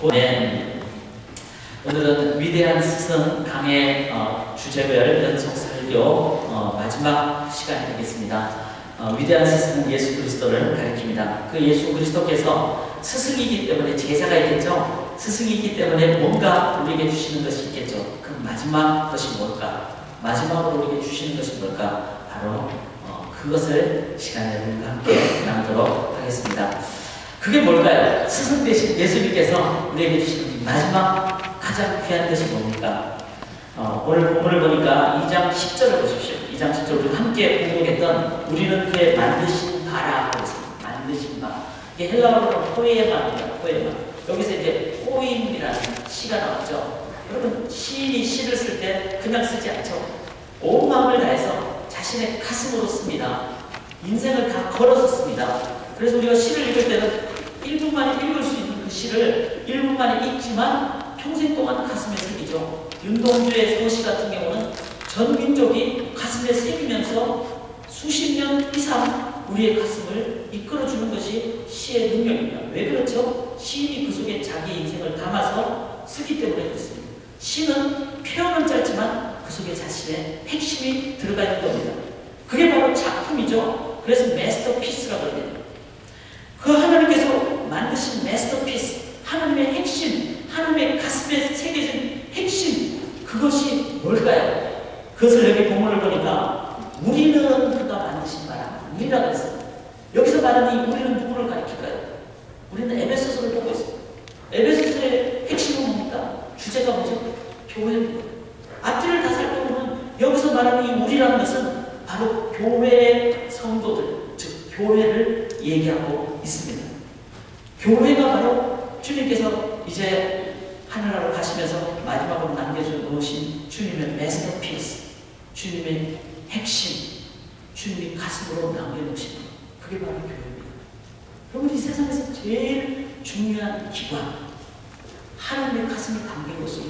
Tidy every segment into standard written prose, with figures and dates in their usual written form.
네. 오늘은 위대한 스승 강의 주제별 연속 설교 마지막 시간이 되겠습니다. 위대한 스승은 예수 그리스도를 가리킵니다. 그 예수 그리스도께서 스승이기 때문에 제자가 있겠죠. 스승이기 때문에 뭔가 우리에게 주시는 것이 있겠죠. 그 마지막 것이 뭘까? 마지막으로 우리에게 주시는 것이 뭘까? 바로 그것을 시간에 우리가 함께 나누도록 하겠습니다. 그게 뭘까요? 스승 대신 예수님께서 우리에게 주시는 마지막 가장 귀한 것이 뭡니까? 오늘 본문을 보니까 2장 10절을 보십시오. 2장 10절 우리 함께 공독했던 우리는 그의 만드신 바라고 했습니다. 만드신 바. 이게 헬라어로는 포에마입니다. 포에마. 여기서 이제 포임이라는 시가 나왔죠. 여러분 시인이 시를 쓸 때 그냥 쓰지 않죠. 온 마음을 다해서 자신의 가슴으로 씁니다. 인생을 다 걸어서 씁니다. 그래서 우리가 시를 읽을 때는 1분 만에 읽을 수 있는 그 시를 1분 만에 읽지만 평생 동안 가슴에 새기죠. 윤동주의 서시 같은 경우는 전 민족이 가슴에 새기면서 수십 년 이상 우리의 가슴을 이끌어주는 것이 시의 능력입니다. 왜 그렇죠? 시인이 그 속에 자기 인생을 담아서 쓰기 때문에 그렇습니다. 시는 표현은 짧지만 그 속에 자신의 핵심이 들어가 있는 겁니다. 그게 바로 작품이죠. 그래서 마스터피스라고 합니다. 그 하나님께서 만드신 마스터피스, 하나님의 핵심, 하나님의 가슴에 새겨진 핵심, 그것이 뭘까요? 그것을 여기 본문을 보니까 우리는 그가 만드신 바라, 우리라고 했어요. 여기서 말하는 이 우리는 누구를 가리킬까요? 우리는 에베소서를 보고 있습니다. 에베소서의 핵심은 뭡니까? 주제가 뭐죠? 교회입니다. 앞뒤를 다 살펴보면 여기서 말하는 이 우리라는 것은 바로 교회의 성도들, 즉 교회를 얘기하고 있습니다. 교회가 바로 주님께서 이제 하늘나라로 가시면서 마지막으로 남겨놓으신 주님의 마스터피스, 주님의 핵심, 주님이 가슴으로 남겨놓으신 것, 그게 바로 교회입니다. 여러분 이 세상에서 제일 중요한 기관, 하나님의 가슴을 담긴 곳은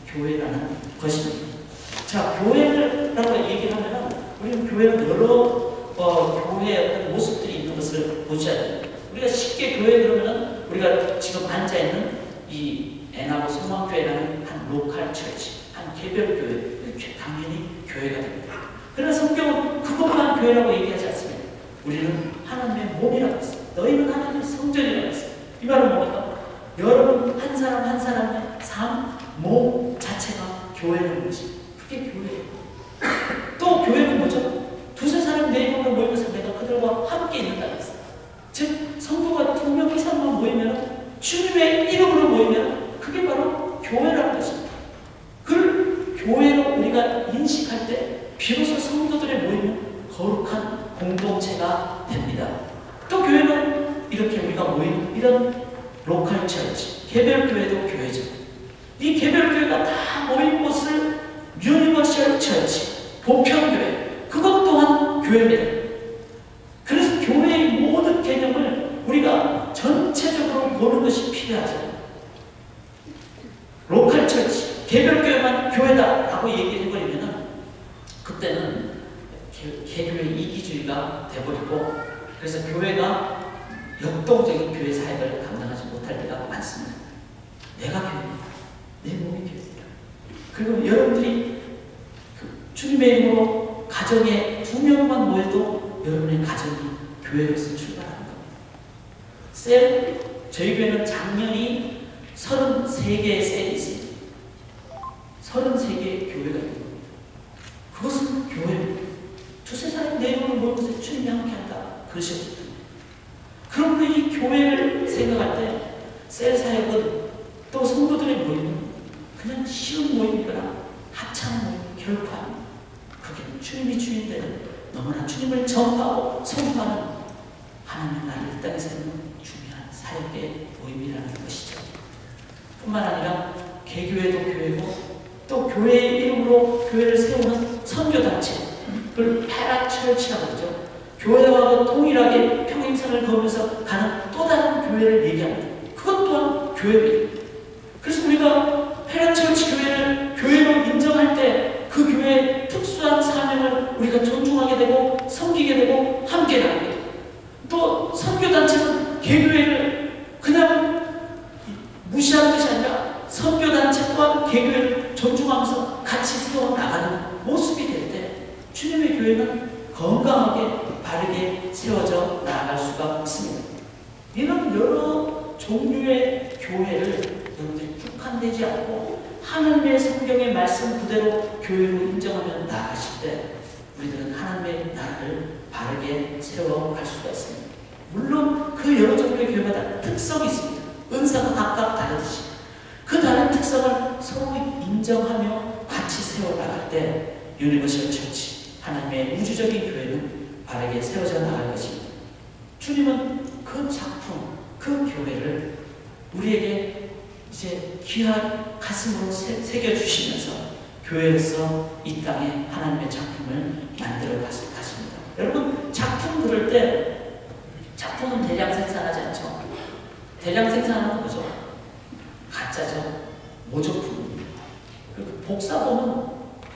교회라는 것입니다. 자, 교회라고 얘기를 하면은 우리는 교회는 여러 교회의 어떤 모습들이 있는 것을 보셔야 됩니다. 우리가 쉽게 교회 그러면은 우리가 지금 앉아있는 이 애나무 소망교회라는 한 로컬 처치, 한 개별교회, 당연히 교회가 됩니다. 그러나 성경은 그것만 교회라고 얘기하지 않습니다. 우리는 하나님의 몸이라고 했어요. 너희는 하나님의 성전이라고 했어요. 이 말은 뭡니까? 여러분 한 사람 한 사람의 삶, 몸 자체가 교회라는 것입니다. 그게 교회예요. 또 교회는 뭐죠? 두세 사람 네 명으로 모이면서 내가 그들과 함께 있는다고 했어요. 즉 성도가 2명 이상만 모이면 주님의 이름으로 모이면 그게 바로 교회라는 것입니다. 그 교회로 우리가 인식할 때 비로소 성도들의 모이면 거룩한 공동체가 됩니다. 또 교회는 이렇게 우리가 모이는 이런 로컬 처치, 개별교회도 교회죠. 이 개별교회가 다 모인 곳을 유니버셜 처치, 보편교회, 그것 또한 교회입니다. 그래서 교회의 모든 개념을 우리가 전체적으로 보는 것이 필요하죠. 로컬 처치, 개별교회만 교회다라고 얘기를 해버리면 그때는 개교의 이기주의가 돼버리고 그래서 교회가 역동적인 교회 사역을 감당하지 못할 때가 많습니다. 내가 교회입니다. 내 몸이 교회입니다. 그리고 여러분들이 주님의 이름으로 가정에 2명만 모여도 여러분의 가정이 교회로서 출발하는 겁니다. 저희 교회는 작년이 33개의 셀이 있습니다. 33개의 교회가 있는 겁니다. 그것은 교회입니다. 두세 사람 네 명을 모여서 주님이 함께한다. 그러셨거든요. 그런데 이 교회를 생각할 때 셀 사역은 또 성도들의 모임은 그냥 쉬운 모임이거나 합창 모임, 결코 아닙니다. 그게 주님이 주인 되는 너무나 주님을 전파하고 선포하는 하나님의 나라를 이 땅에서 있는 중요한 사역의 모임이라는 것이죠. 뿐만 아니라 개교회도 교회고 또 교회의 이름으로 교회를 세우는 선교단체, 그걸 패라처치라고 하죠. 교회와 동일하게 평행선을 그으면서 가는 또 다른 교회를 얘기합니다. 그것 또한 교회입니다. 그래서 우리가 패라처치 교회를 교회로 인정할 때 그 교회의 특수한 사명을 우리가 존중하게 되고 섬기게 되고 함께 나가게 되고 또 선교단체는 개교회를 그냥 무시하는 것이 선교단체 또한 개교를 존중하면서 같이 세워나가는 모습이 될 때 주님의 교회는 건강하게 바르게 세워져 나아갈 수가 있습니다. 이런 여러 종류의 교회를 여러분들이 국한되지 않고 하나님의 성경의 말씀 그대로 교회로 인정하며 나아가실 때 우리들은 하나님의 나라를 바르게 세워갈 수가 있습니다. 물론 그 여러 종류의 교회마다 특성이 있습니다. 은사가 각각 다르듯이 그 다른 특성을 서로 인정하며 같이 세워나갈 때 유니버셜 처치, 하나님의 우주적인 교회는 바르게 세워져 나갈 것입니다. 주님은 그 작품, 그 교회를 우리에게 이제 귀한 가슴으로 새겨주시면서 교회로서 이 땅에 하나님의 작품을 만들어 가십니다. 여러분, 작품 그럴 때 작품은 대량 생산하지 않죠. 대량 생산하는 건 뭐죠? 가짜죠. 모조품입니다. 그리고 복사본은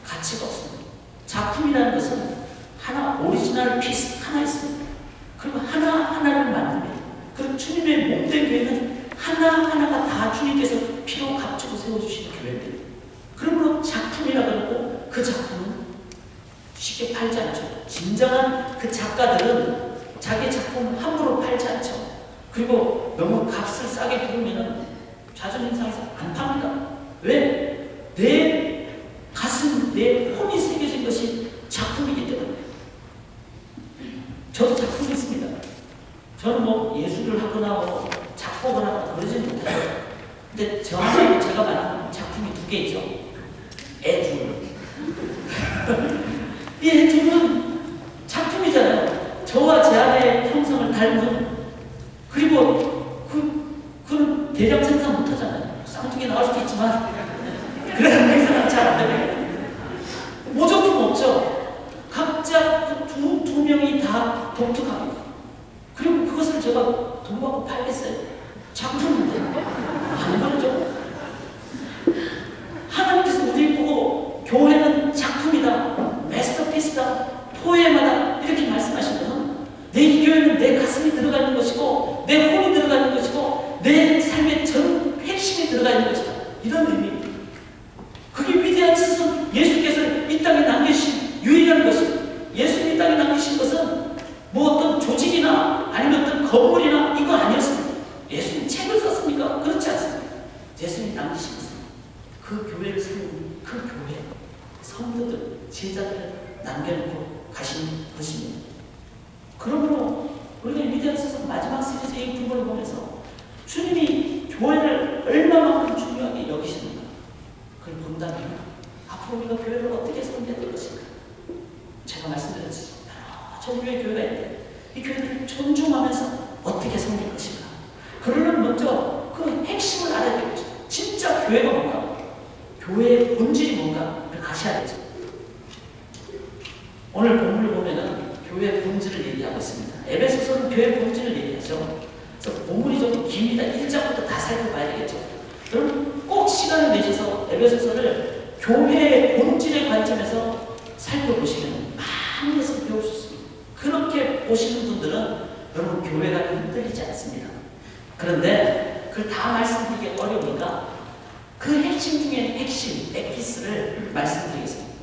가치가 없습니다. 작품이라는 것은 하나, 오리지널 피스 하나 있습니다. 그리고 하나하나를 만듭니다. 그리고 주님의 몸된 교회는 하나하나가 다 주님께서 피로 값주고 세워주시는 교회입니다. 그러므로 작품이라 그러고 그 작품은 쉽게 팔지 않죠. 진정한 그 작가들은 자기 작품 함부로 팔지 않죠. 그리고 너무 값을 싸게 부르면 자존심 상해서 안 팝니다. 왜? 내 가슴, 내 혼이 새겨진 것이 작품이기 때문에. 저도 작품이 있습니다. 저는 뭐 예술을 하거나 뭐 작곡을 하거나 그러지는 못해요. 근데 저한테 제가 말하는 작품이 두 개 있죠. 애 둘. 이 애 둘은 작품이잖아요. 저와 제 아내의 형성을 닮은. 그리고 그는 대량 생산 못하잖아요. 쌍둥이 나올 수도 있지만 그래서 생산은 잘 안 되고 모조품 없죠. 각자 두 명이 다 독특합니다. 그리고 그것을 제가 돈 받고 팔겠어요? 작품인데 안 그러죠? 하나님께서 우리 보고 교회는 작품이다, 마스터피스다, 포에마다 이렇게 말씀하시면 내 교회는 내 가슴이 들어가 있는 것이고 내 혼이 들어가 있는 것이고 내 삶의 전 핵심이 들어가 있는 것이다. 이런 의미입니다. 그게 위대한 스승 예수께서 이 땅에 남기신 유일한 것입니다. 예수님이 이 땅에 남기신 것은 뭐 어떤 조직이나 아니면 어떤 건물이나 이거 아니었습니다. 예수님 책을 썼습니까? 그렇지 않습니다. 예수님이 남기신 것은 그 교회를 세우는 그 교회, 성도들, 제자들을 남겨놓고 가신 것입니다. 그러므로 우리가 위대한 스승 마지막 시리즈의 부분을 보면서 주님이 교회를 얼마만큼 중요하게 여기시는가 그걸 본다면 앞으로 우리가 교회를 어떻게 섬겨야 될 것인가. 제가 말씀드렸지 여러 종류의 교회가 있는데 이 교회를 존중하면서 어떻게 섬길 것인가. 그러려면 먼저 그 핵심을 알아야 될 것이죠. 진짜 교회가 뭔가, 교회의 본질이 뭔가를 아셔야겠죠. 오늘 본문을 보면은 교회의 본질을 얘기하고 있습니다. 에베소서는 교회의 본질을 얘기하죠. 그래서 본문이 좀 깁니다. 1장부터 다 살펴봐야 되겠죠. 여러분 꼭 시간을 내셔서 에베소서를 교회의 본질의 관점에서 살펴보시면 많은 것을 배울 수 있습니다. 그렇게 보시는 분들은 여러분 교회가 흔들리지 않습니다. 그런데 그걸 다 말씀드리기 어려우니까 그 핵심 중에 핵심, 에키스를 말씀드리겠습니다.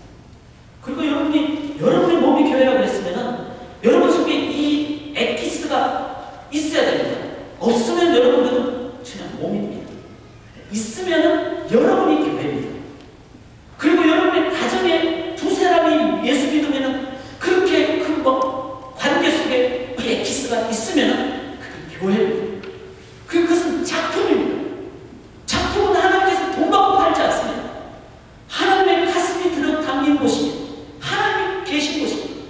그리고 여러분의 몸이 교회라고 했으면은 여러분 속에 이 에키스가 있어야 됩니다. 없으면 여러분들은 그냥 몸입니다. 있으면은 여러분이 교회입니다. 그리고 여러분의 가정에 두 사람이 예수 믿으면은 그렇게 큰 관계 속에 이 에키스가 있으면은 그게 교회입니다. 그것은 작품입니다. 작품은 하나님께서 돈 받고 팔지 않습니다. 하나님의 가슴이 들어 담긴 곳입니다. 하나님 계신 곳입니다.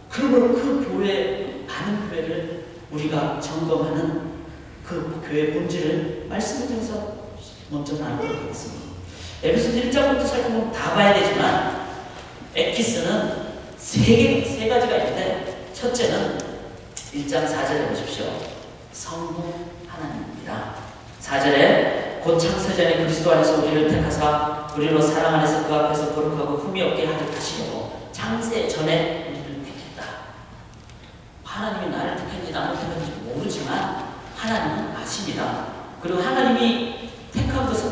그러므로 그 교회, 많은 교회를 우리가 점검하는 그 교회의 본질을 말씀을 통해서 먼저 나누도록 하겠습니다. 에베소서 1장부터 살펴보면 다 봐야 되지만 에키스는 세 가지가 있는데 첫째는 1장 4절에 보십시오. 성부 하나님입니다. 4절에 곧 창세전에 그리스도 안에서 우리를 택하사 우리로 사랑 안에서 그 앞에서 거룩하고 흠이 없게 하려 하시려고 창세 전에 우리를 택했다. 하나님이 나를 택했는지 나를 택했는지 모르지만 하나님은 아십니다. 그리고 하나님이 택한 것은